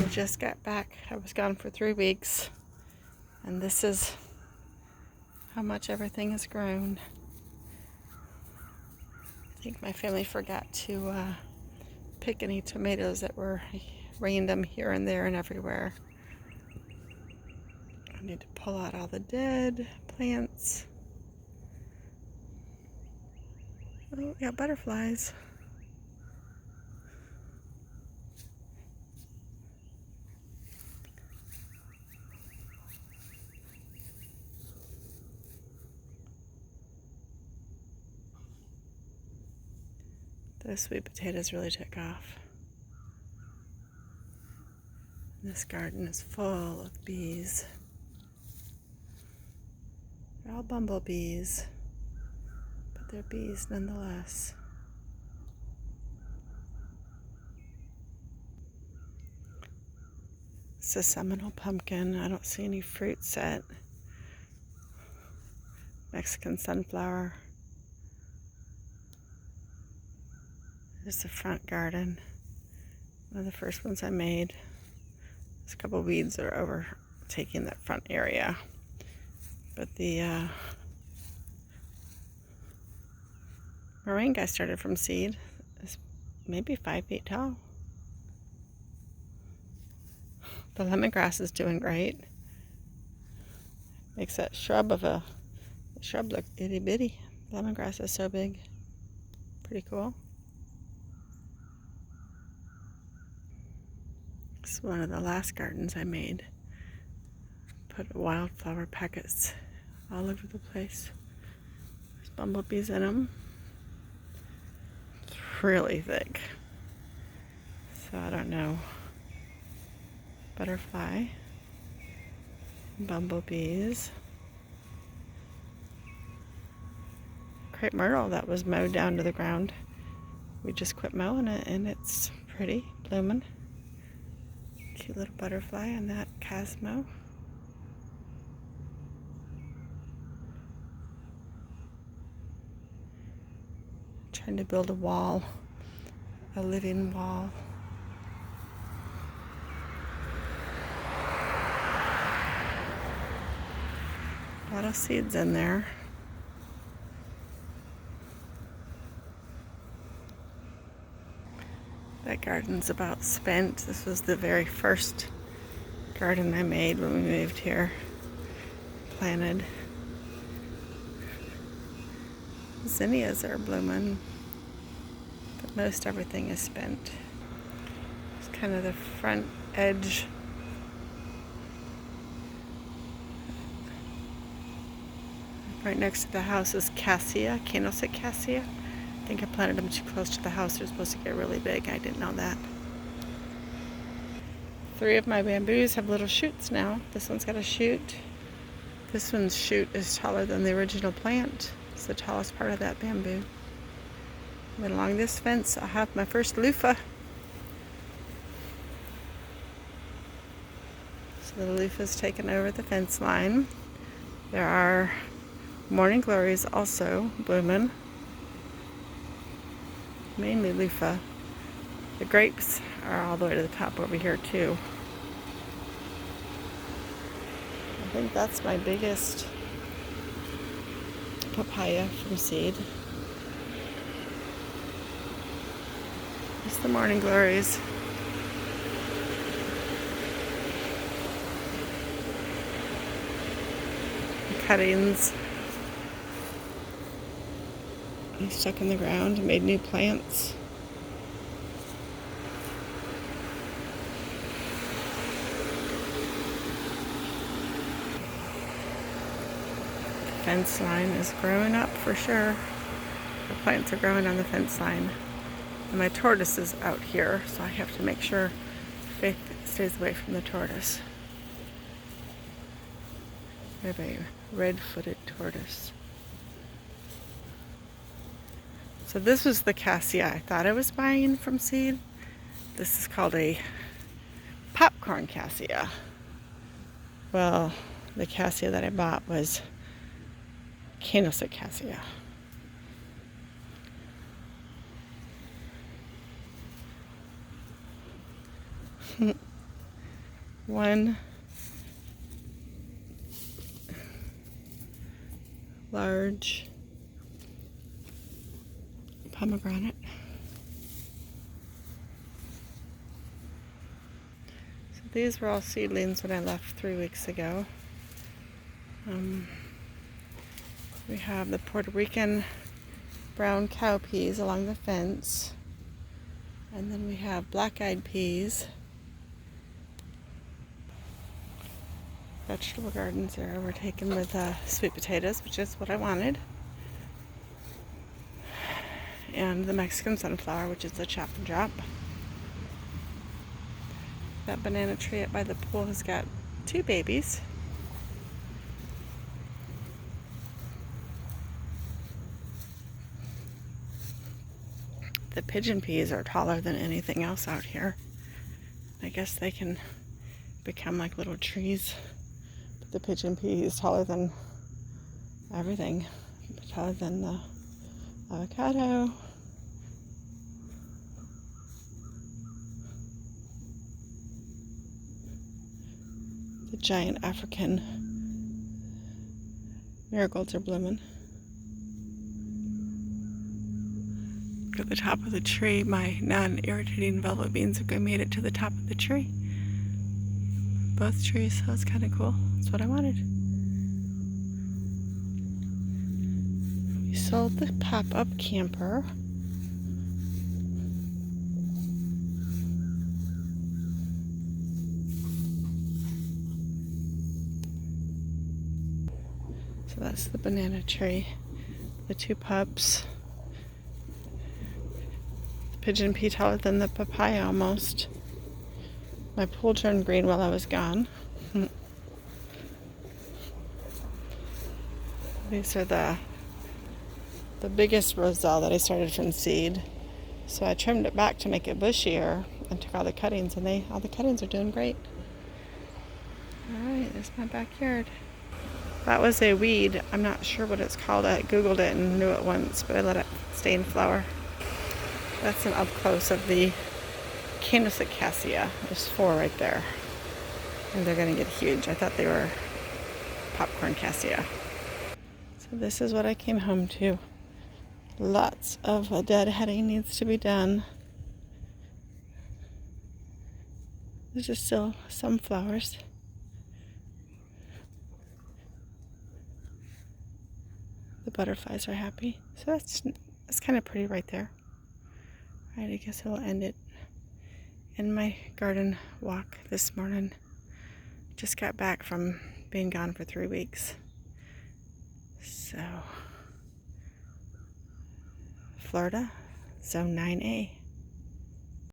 I just got back. I was gone for 3 weeks, and this is how much everything has grown. I think my family forgot to pick any tomatoes that were random here and there and everywhere. I need to pull out all the dead plants. Oh, we got butterflies. Those sweet potatoes really took off. This garden is full of bees. They're all bumblebees, but they're bees nonetheless. It's a Seminole pumpkin. I don't see any fruit set. Mexican sunflower. There's the front garden. One of the first ones I made. There's a couple weeds that are overtaking that front area. But the moringa started from seed. It's maybe 5 feet tall. The lemongrass is doing great. Makes that shrub look itty bitty. Lemongrass is so big. Pretty cool. This is one of the last gardens I made. Put wildflower packets all over the place. There's bumblebees in them. It's really thick. So I don't know. Butterfly. Bumblebees. Crepe myrtle that was mowed down to the ground. We just quit mowing it and it's pretty, blooming. Cute little butterfly on that Casmo. Trying to build a wall, a living wall. A lot of seeds in there. That garden's about spent. This was the very first garden I made when we moved here. Planted. Zinnias are blooming, but most everything is spent. It's kind of the front edge. Right next to the house is cassia, Candlestick cassia. I think I planted them too close to the house. They're supposed to get really big. I didn't know that. 3 of my bamboos have little shoots now. This one's got a shoot. This one's shoot is taller than the original plant. It's the tallest part of that bamboo. Then along this fence, I have my first loofah. So the loofah's taken over the fence line. There are morning glories also blooming. Mainly loofah. The grapes are all the way to the top over here too. I think that's my biggest papaya from seed. It's the morning glories. The cuttings. I stuck in the ground and made new plants. The fence line is growing up for sure. The plants are growing on the fence line. And my tortoise is out here, so I have to make sure Faith stays away from the tortoise. We have a red-footed tortoise. So this was the cassia I thought I was buying from seed. This is called a popcorn cassia. Well, the cassia that I bought was Candlestick cassia. one large pomegranate. So these were all seedlings when I left 3 weeks ago. We have the Puerto Rican brown cow peas along the fence. And then we have black-eyed peas. Vegetable gardens are overtaken with sweet potatoes, which is what I wanted. And the Mexican sunflower, which is a chop and drop. That banana tree up by the pool has got 2 babies. The pigeon peas are taller than anything else out here. I guess they can become like little trees. But the pigeon pea is taller than everything. Taller than the avocado. The giant African marigolds are blooming. Look at the top of the tree. My non-irritating velvet beans have made it to the top of the tree. Both trees, so that's kind of cool. That's what I wanted. We sold the pop-up camper. So that's the banana tree. The 2 pups. The pigeon pea taller than the papaya almost. My pool turned green while I was gone. These are the biggest roselle that I started from seed. So I trimmed it back to make it bushier and took all the cuttings, and all the cuttings are doing great. Alright, there's my backyard. That was a weed. I'm not sure what it's called. I Googled it and knew it once, but I let it stay in flower. That's an up close of the candlestick cassia. There's 4 right there. And they're going to get huge. I thought they were popcorn cassia. So this is what I came home to. Lots of deadheading needs to be done. There's just still some flowers. The butterflies are happy. So that's kind of pretty right there. Alright, I guess I'll end it. In my garden walk this morning. Just got back from being gone for 3 weeks. So, Florida, Zone 9A.